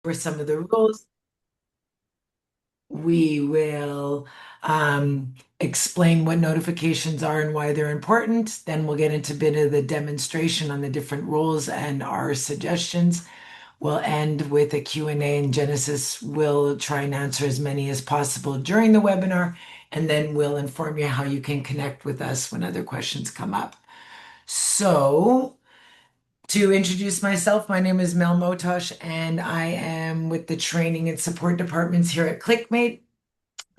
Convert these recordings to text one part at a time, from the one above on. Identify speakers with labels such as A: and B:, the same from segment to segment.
A: over some of the rules. We will explain what notifications are and why they're important. Then we'll get into a bit of the demonstration on the different rules and our suggestions. We'll end with a Q&A, and Genesis will try and answer as many as possible during the webinar, and then we'll inform you how you can connect with us when other questions come up. So, to introduce myself, my name is Mel Motosh, and I am with the training and support departments here at ClickMate.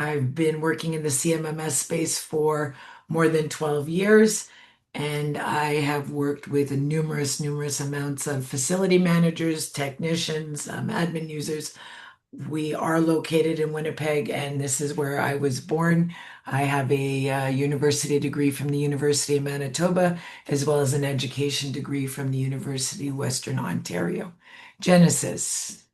A: I've been working in the CMMS space for more than 12 years, and I have worked with numerous amounts of facility managers, technicians, admin users. We are located in Winnipeg, and this is where I was born. I have a university degree from the University of Manitoba, as well as an education degree from the University of Western Ontario. Genesis.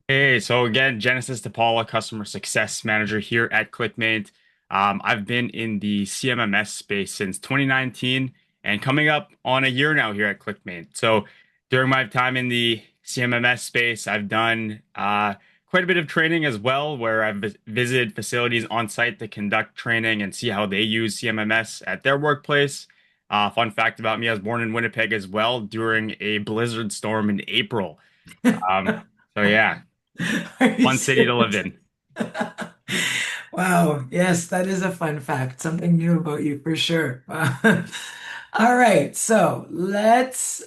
B: Hey, so again, Genesis DePaula, Customer Success Manager here at ClickMaint. I've been in the CMMS space since 2019 and coming up on a year now here at ClickMaint. So during my time in the CMMS space, I've done quite a bit of training as well, where I've visited facilities on site to conduct training and see how they use CMMS at their workplace. Fun fact about me, I was born in Winnipeg as well during a blizzard storm in April. Um, so yeah.
A: Are you
B: Fun city to live
A: serious?
B: in.
A: Wow. Yes, that is a fun fact. Something new about you for sure. All right. So let's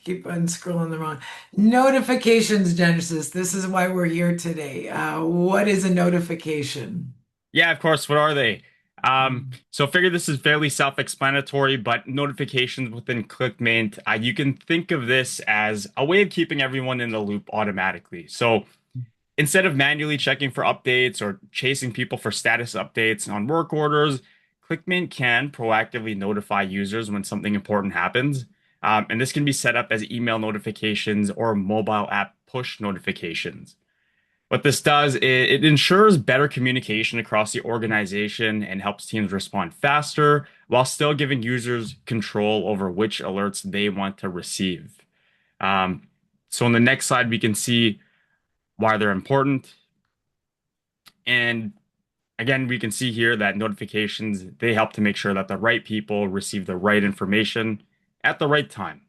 A: keep on scrolling the wrong notifications, Genesis. This is why we're here today. What is a notification?
B: Yeah, of course. What are they? So figure this is fairly self-explanatory, but notifications within ClickMaint, you can think of this as a way of keeping everyone in the loop automatically. So instead of manually checking for updates or chasing people for status updates on work orders, ClickMaint can proactively notify users when something important happens. And this can be set up as email notifications or mobile app push notifications. What this does is it ensures better communication across the organization and helps teams respond faster while still giving users control over which alerts they want to receive. Um, so on the next slide, we can see why they're important. And again, we can see here that notifications, they help to make sure that the right people receive the right information at the right time.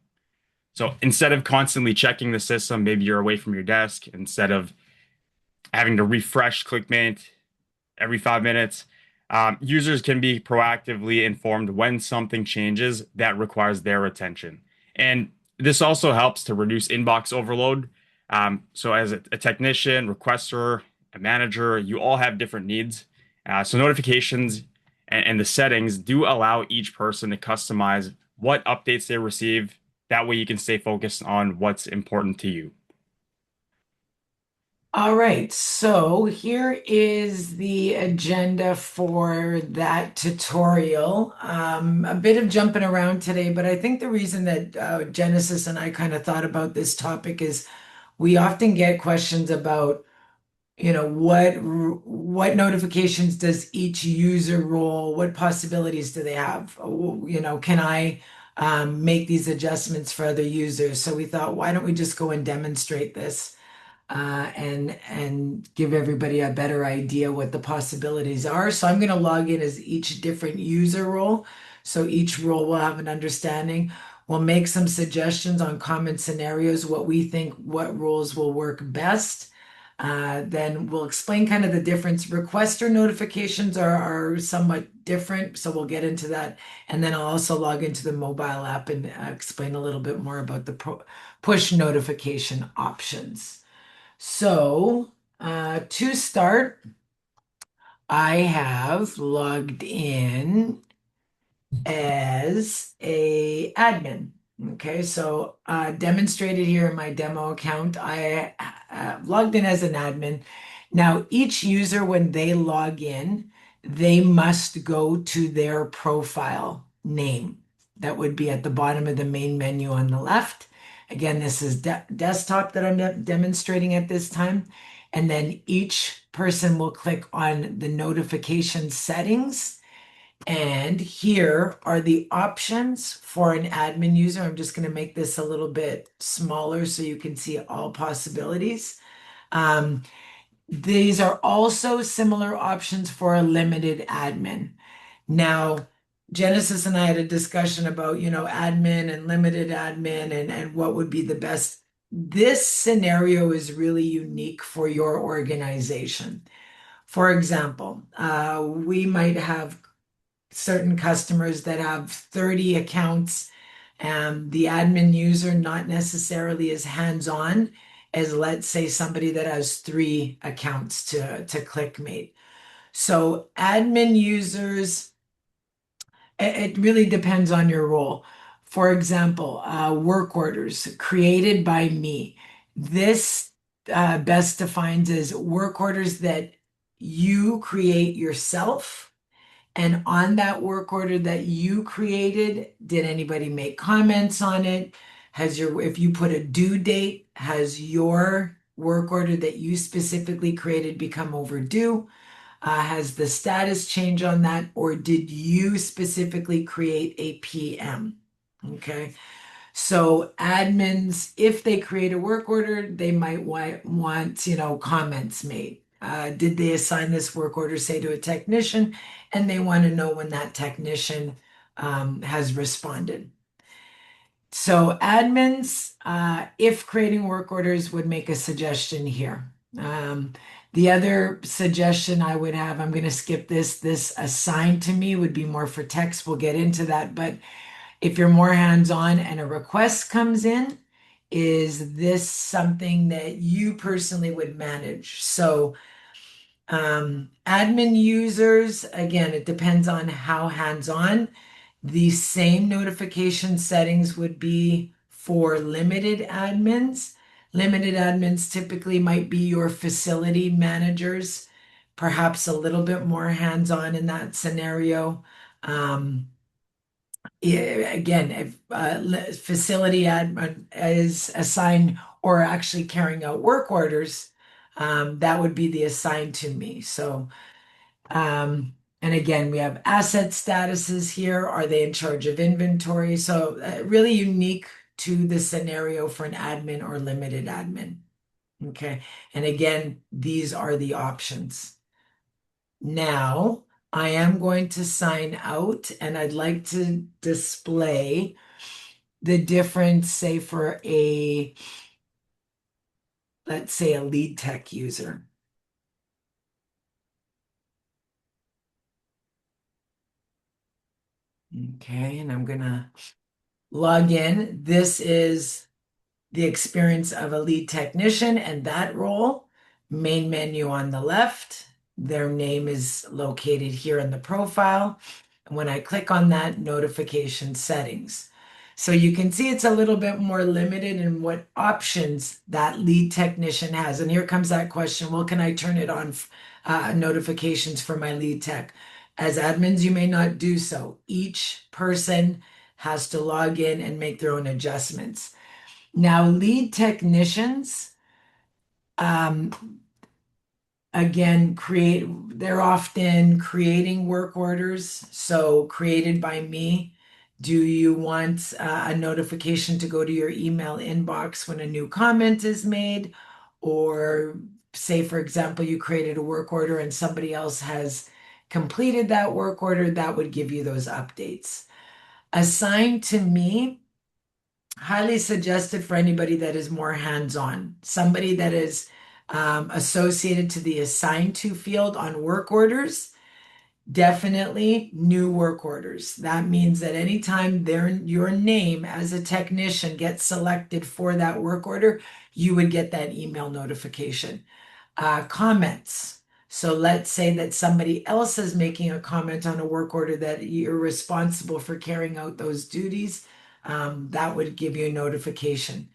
B: So instead of constantly checking the system, maybe you're away from your desk, instead of having to refresh ClickMaint every 5 minutes, users can be proactively informed when something changes that requires their attention. And this also helps to reduce inbox overload. So as a technician, requester, a manager, you all have different needs. So notifications and the settings do allow each person to customize what updates they receive. That way you can stay focused on what's important to you.
A: All right, so here is the agenda for that tutorial. A bit of jumping around today, but I think the reason that Genesis and I kind of thought about this topic is we often get questions about, what notifications does each user role, what possibilities do they have? Can I make these adjustments for other users? So we thought, why don't we just go and demonstrate this? And give everybody a better idea what the possibilities are. So I'm going to log in as each different user role. So each role will have an understanding. We'll make some suggestions on common scenarios, what we think, what roles will work best. Then we'll explain kind of the difference. Requester notifications are somewhat different, so we'll get into that. And then I'll also log into the mobile app and explain a little bit more about the push notification options. So, to start, I have logged in as a admin. Okay, so demonstrated here in my demo account, I logged in as an admin. Now, each user, when they log in, they must go to their profile name. That would be at the bottom of the main menu on the left. Again, this is desktop that I'm demonstrating at this time. And then each person will click on the notification settings And here are the options for an admin user. I'm just going to make this a little bit smaller so you can see all possibilities. Um, these are also similar options for a limited admin. Now, Genesis and I had a discussion about, admin and limited admin and what would be the best. This scenario is really unique for your organization. For example, we might have certain customers that have 30 accounts and the admin user not necessarily as hands-on as, let's say, somebody that has 3 accounts to ClickMate. So admin users, it really depends on your role. For example, work orders created by me. This best defines as work orders that you create yourself. And on that work order that you created, did anybody make comments on it? If you put a due date, has your work order that you specifically created become overdue? Has the status changed on that, or did you specifically create a PM? Okay. So admins, if they create a work order, they might want, comments made. Did they assign this work order, say, to a technician, and they want to know when that technician has responded. So admins, if creating work orders, would make a suggestion here. The other suggestion I would have, I'm going to skip this. This assigned to me would be more for text. We'll get into that. But if you're more hands-on and a request comes in, is this something that you personally would manage? So admin users, again, it depends on how hands-on. The same notification settings would be for limited admins. Limited admins typically might be your facility managers, perhaps a little bit more hands-on in that scenario. Yeah, again, if facility admin is assigned or actually carrying out work orders, that would be the assigned to me. So, and again, we have asset statuses here. Are they in charge of inventory? So, really unique to the scenario for an admin or limited admin. Okay. And again, these are the options. Now, I am going to sign out and I'd like to display the difference, say, for let's say, a lead tech user. Okay, and I'm gonna log in. This is the experience of a lead technician and that role. Main menu on the left. Their name is located here in the profile. And when I click on that, notification settings. So you can see it's a little bit more limited in what options that lead technician has. And here comes that question, well, can I turn it on notifications for my lead tech? As admins, you may not do so. Each person has to log in and make their own adjustments. Now, lead technicians, um, again, they're often creating work orders, so created by me. Do you want a notification to go to your email inbox when a new comment is made? Or say, for example, you created a work order and somebody else has completed that work order, that would give you those updates. Assigned to me, highly suggested for anybody that is more hands-on, somebody that is associated to the assigned to field on work orders. Definitely new work orders. That means that anytime your name as a technician gets selected for that work order, you would get that email notification. Comments. So let's say that somebody else is making a comment on a work order that you're responsible for carrying out those duties. That would give you a notification.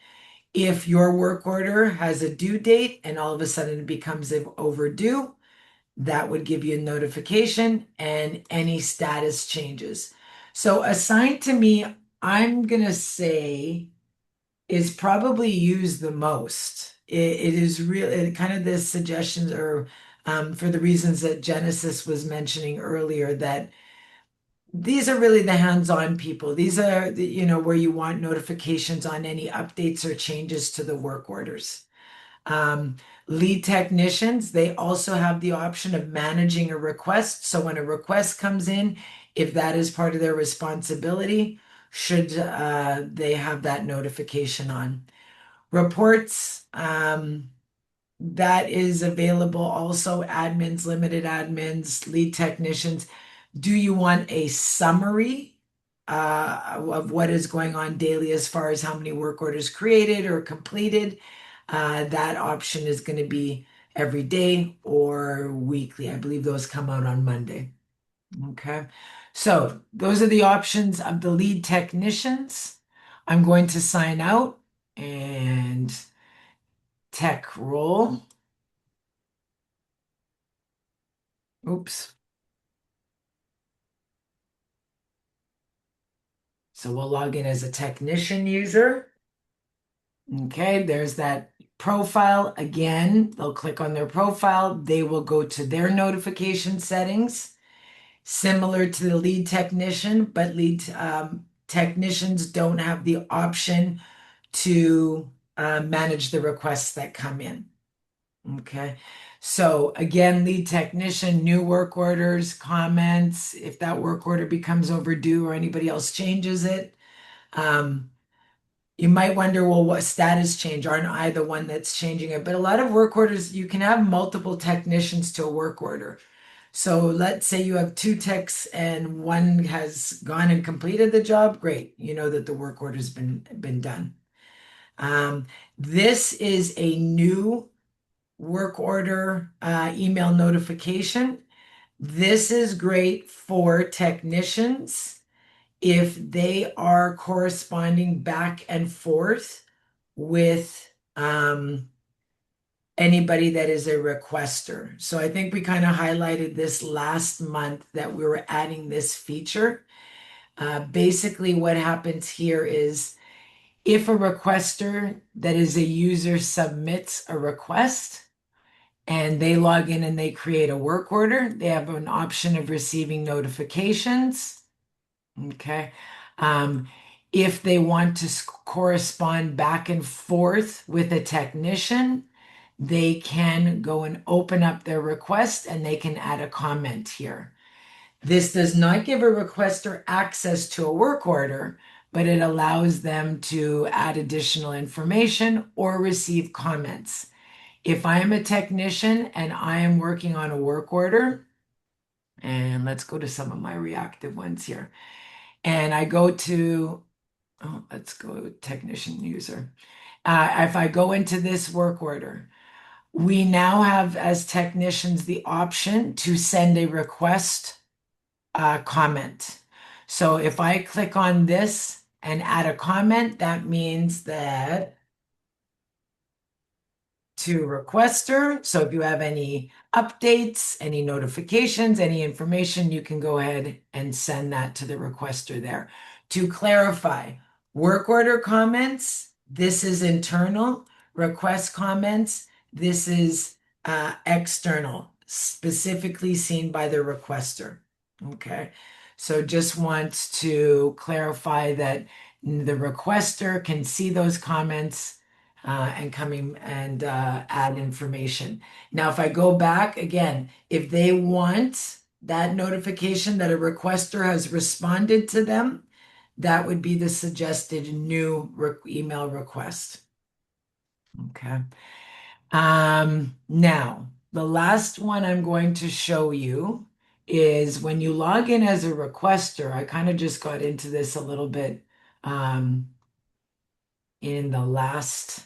A: If your work order has a due date and all of a sudden it becomes overdue, that would give you a notification and any status changes. So assigned to me, I'm going to say is probably used the most. It is really kind of the suggestions or for the reasons that Genesis was mentioning earlier that These are really the hands-on people. These are where you want notifications on any updates or changes to the work orders. Um, Lead technicians, they also have the option of managing a request. So when a request comes in, if that is part of their responsibility, should they have that notification on. Reports, that is available also, admins, limited admins, lead technicians. Do you want a summary of what is going on daily as far as how many work orders created or completed? That option is going to be every day or weekly. I believe those come out on Monday. Okay. So those are the options of the lead technicians. I'm going to sign out and tech role. Oops. So we'll log in as a technician user. Okay, there's that profile. Again, they'll click on their profile. They will go to their notification settings, similar to the lead technician, but lead technicians don't have the option to manage the requests that come in. Okay. So again, lead technician, new work orders, comments, if that work order becomes overdue or anybody else changes it. Um, you might wonder, well, what status change? Aren't I the one that's changing it? But a lot of work orders, you can have multiple technicians to a work order. So let's say you have two techs and one has gone and completed the job. Great. You know that the work order's been done. Um, this is a new work order email notification. This is great for technicians if they are corresponding back and forth with anybody that is a requester. So I think we kind of highlighted this last month that we were adding this feature. Basically, what happens here is if a requester that is a user submits a request and they log in and they create a work order, they have an option of receiving notifications. Okay. Um, if they want to correspond back and forth with a technician, they can go and open up their request and they can add a comment here. This does not give a requester access to a work order, but it allows them to add additional information or receive comments. If I am a technician and I am working on a work order, and let's go to some of my reactive ones here, and I go to, oh, let's go technician user. If I go into this work order, we now have as technicians the option to send a request comment. So if I click on this and add a comment, that means that to requester. So if you have any updates, any notifications, any information, you can go ahead and send that to the requester there. To clarify, work order comments, this is internal. Request comments, this is external, specifically seen by the requester. Okay. So just want to clarify that the requester can see those comments and coming and add information. Now, if I go back again, if they want that notification that a requester has responded to them, that would be the suggested new email request. Okay. Now, the last one I'm going to show you is when you log in as a requester. I kind of just got into this a little bit in the last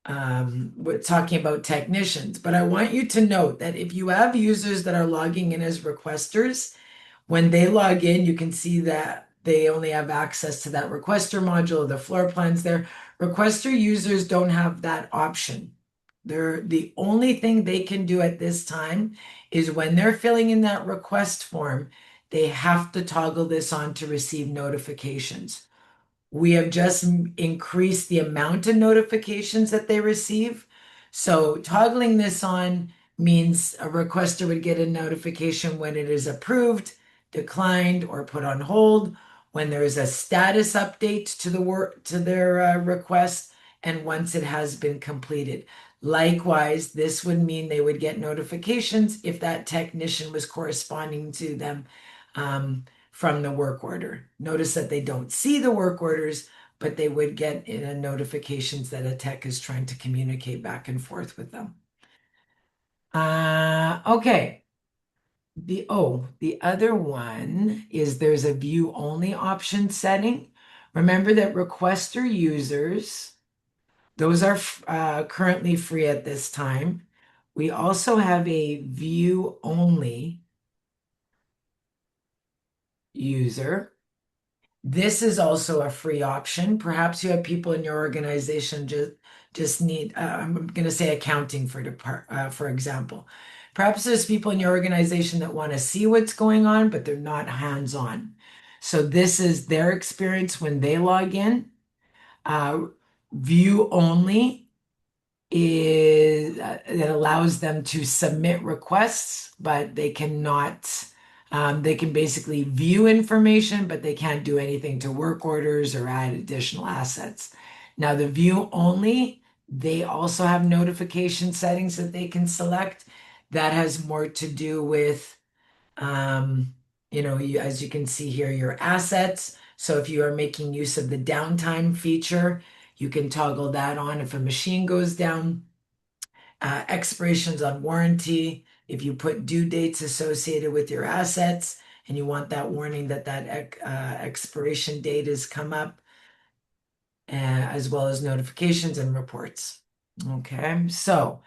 A: we're talking about technicians, but I want you to note that if you have users that are logging in as requesters, when they log in, you can see that they only have access to that requester module, the floor plans there. Requester users don't have that option. They're the only thing they can do at this time is when they're filling in that request form, they have to toggle this on to receive notifications. We have just increased the amount of notifications that they receive. So toggling this on means a requester would get a notification when it is approved, declined, or put on hold, when there is a status update to the work to their request, and once it has been completed. Likewise, this would mean they would get notifications if that technician was corresponding to them from the work order. Notice that they don't see the work orders, but they would get notifications that a tech is trying to communicate back and forth with them. Okay. The other one is there's a view only option setting. Remember that requester users, those are currently free at this time. We also have a view only user. This is also a free option. Perhaps you have people in your organization just need, I'm going to say accounting for example. Perhaps there's people in your organization that want to see what's going on, but they're not hands-on. So this is their experience when they log in. Uh, View only is that allows them to submit requests, but they cannot. They can basically view information, but they can't do anything to work orders or add additional assets. Now, the view only, they also have notification settings that they can select. That has more to do with, um, as you can see here, your assets. So if you are making use of the downtime feature, you can toggle that on if a machine goes down. Expirations on warranty, if you put due dates associated with your assets and you want that warning that expiration date has come up, as well as notifications and reports. Okay, so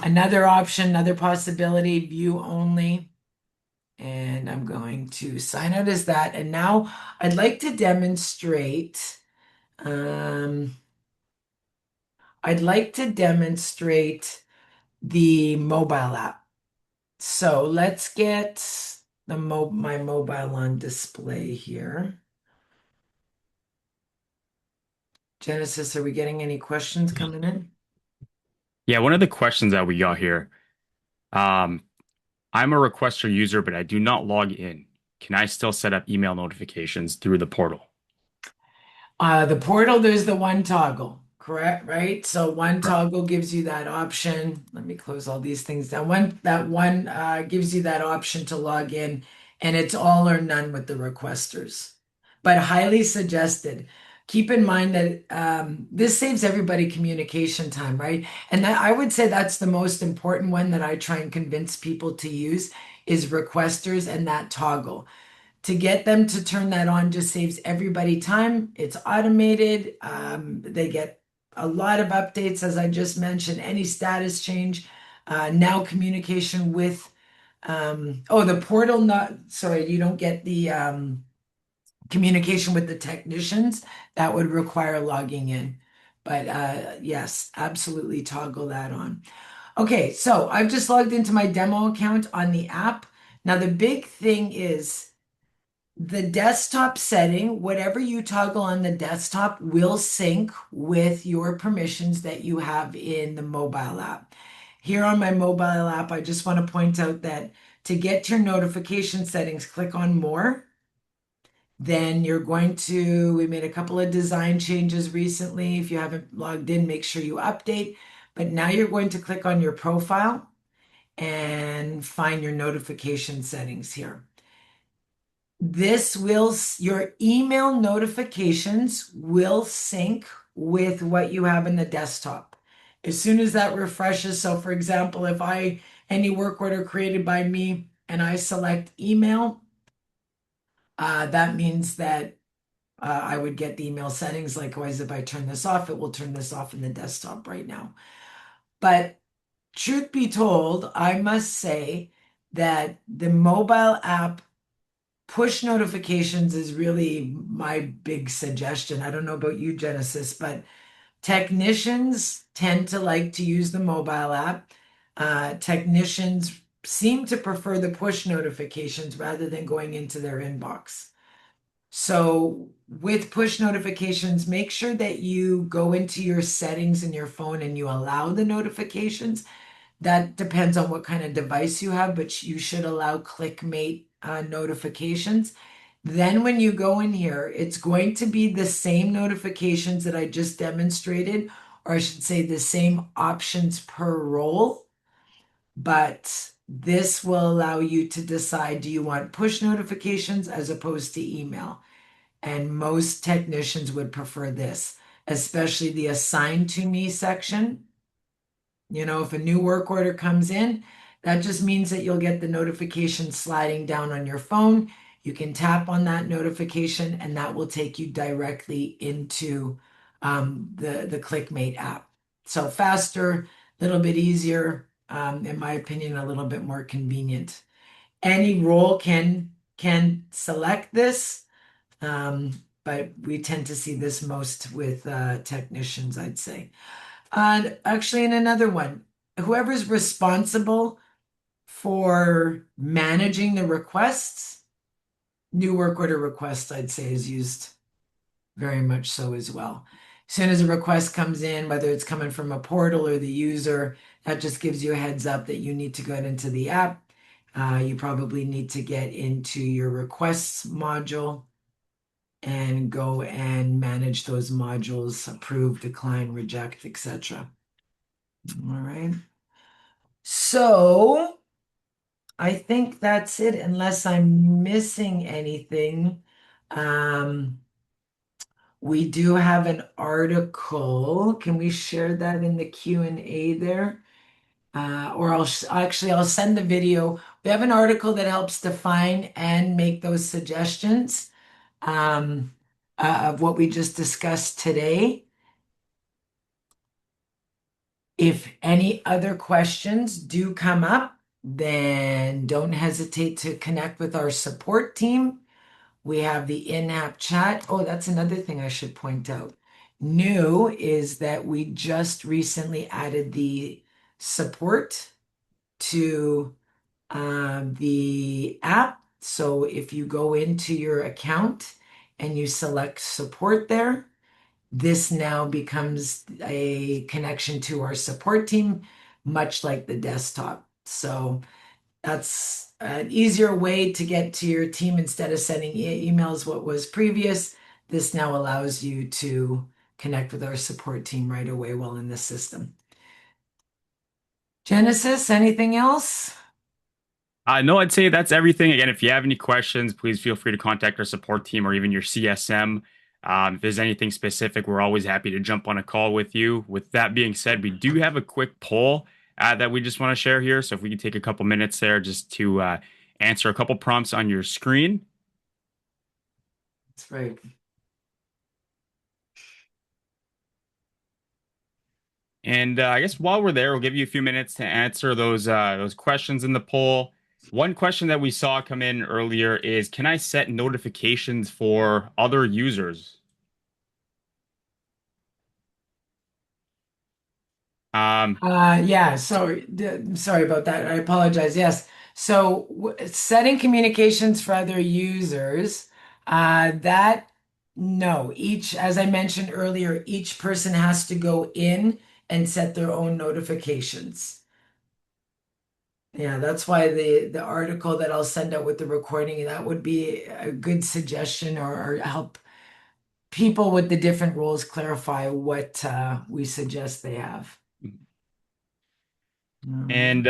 A: another option, another possibility, view only. And I'm going to sign out as that. And now I'd like to demonstrate, um, I'd like to demonstrate the mobile app. So let's get my mobile on display here. Genesis, are we getting any questions coming in?
B: Yeah, one of the questions that we got here, um, I'm a requester user, but I do not log in. Can I still set up email notifications through the portal?
A: The portal, there's the one toggle, correct? Right? So one
B: Correct.
A: toggle gives you that option. Let me close all these things down. That one gives you that option to log in, and it's all or none with the requesters. But highly suggested. Keep in mind that this saves everybody communication time, right? And that I would say that's the most important one that I try and convince people to use is requesters and that toggle. To get them to turn that on just saves everybody time. It's automated. They get a lot of updates, as I just mentioned, any status change. Now communication with, the portal, not, sorry, you don't get the communication with the technicians. That would require logging in. But yes, absolutely toggle that on. Okay, so I've just logged into my demo account on the app. Now, the big thing is, the desktop setting, whatever you toggle on the desktop will sync with your permissions that you have in the mobile app. Here on my mobile app, I just want to point out that to get your notification settings, click on More. Then we made a couple of design changes recently. If you haven't logged in, make sure you update. But now you're going to click on your profile and find your notification settings here. Your email notifications will sync with what you have in the desktop. As soon as that refreshes, so for example, any work order created by me and I select email, that means that I would get the email settings. Likewise, if I turn this off, it will turn this off in the desktop right now. But truth be told, I must say that the mobile app push notifications is really my big suggestion. I don't know about you, Genesis, but technicians tend to like to use the mobile app. Technicians seem to prefer the push notifications rather than going into their inbox. So with push notifications, make sure that you go into your settings in your phone and you allow the notifications. That depends on what kind of device you have, but you should allow ClickMate notifications. Then when you go in here, it's going to be the same notifications that I just demonstrated, or I should say the same options per role, but this will allow you to decide, do you want push notifications as opposed to email? And most technicians would prefer this, especially the assigned to me section. If a new work order comes in, that just means that you'll get the notification sliding down on your phone. You can tap on that notification, and that will take you directly into the ClickMate app. So faster, a little bit easier, in my opinion, a little bit more convenient. Any role can select this, but we tend to see this most with technicians, I'd say. Actually, in another one, whoever's responsible for managing the requests, new work order requests, I'd say, is used very much so as well. As soon as a request comes in, whether it's coming from a portal or the user, that just gives you a heads up that you need to go into the app. You probably need to get into your requests module and go and manage those modules, approve, decline, reject, etc. All right. So I think that's it, unless I'm missing anything. Um, we do have an article. Can we share that in the Q&A there? Or I'll send the video. We have an article that helps define and make those suggestions um, of what we just discussed today. If any other questions do come up, then don't hesitate to connect with our support team. We have the in-app chat. Oh, that's another thing I should point out. New is that we just recently added the support to the app. So if you go into your account and you select support there, this now becomes a connection to our support team, much like the desktop. So that's an easier way to get to your team instead of sending emails, what was previous. This now allows you to connect with our support team right away while in the system. Genesis, anything else?
B: No, I'd say that's everything. Again, if you have any questions, please feel free to contact our support team or even your CSM. If there's anything specific, we're always happy to jump on a call with you. With that being said, we do have a quick poll that we just want to share here. So if we could take a couple minutes there just to answer a couple prompts on your screen.
A: That's right.
B: And I guess while we're there, we'll give you a few minutes to answer those questions in the poll. One question that we saw come in earlier is, can I set notifications for other users? Um,
A: Yeah, sorry about that. I apologize. Yes. So setting communications for other users, that no, as I mentioned earlier, each person has to go in and set their own notifications. Yeah, that's why the article that I'll send out with the recording, that would be a good suggestion or help people with the different roles clarify what we suggest they have. All right.
B: and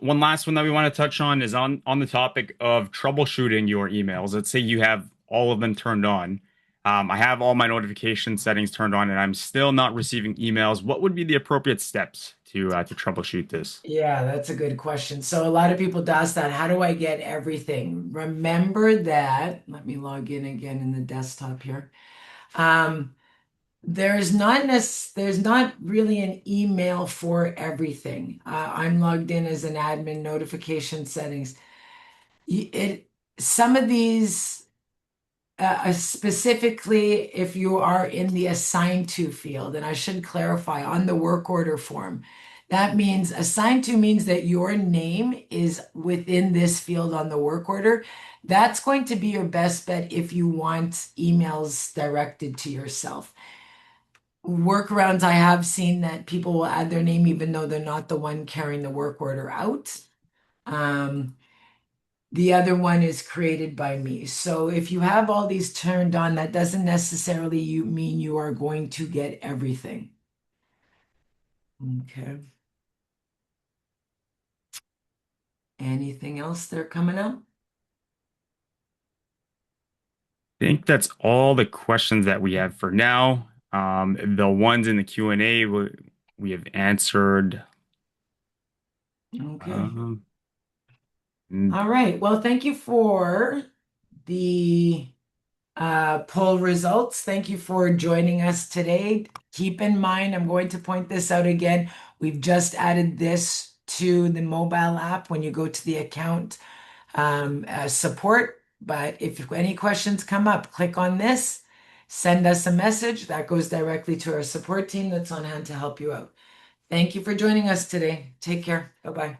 B: one last one that we want to touch on is on the topic of troubleshooting your emails. Let's say you have all of them turned on. I have all my notification settings turned on, and I'm still not receiving emails. What would be the appropriate steps to troubleshoot this?
A: Yeah, that's a good question. So a lot of people ask that, how do I get everything? Remember that, let me log in again in the desktop here. Um, there's not really an email for everything. I'm logged in as an admin notification settings. Some of these specifically if you are in the assigned to field, and I should clarify on the work order form, that means assigned to means that your name is within this field on the work order. That's going to be your best bet if you want emails directed to yourself. Workarounds, I have seen that people will add their name even though they're not the one carrying the work order out. Um, The other one is created by me. So if you have all these turned on, that doesn't necessarily mean you are going to get everything. Okay. Anything else they're coming up?
B: I think that's all the questions that we have for now. The ones in the Q&A we have answered.
A: Okay.
B: Um,
A: All
B: and
A: right. Well, thank you for the poll results. Thank you for joining us today. Keep in mind, I'm going to point this out again. We've just added this to the mobile app when you go to the account support. But if any questions come up, click on this, send us a message that goes directly to our support team that's on hand to help you out. Thank you for joining us today. Take care. Bye bye.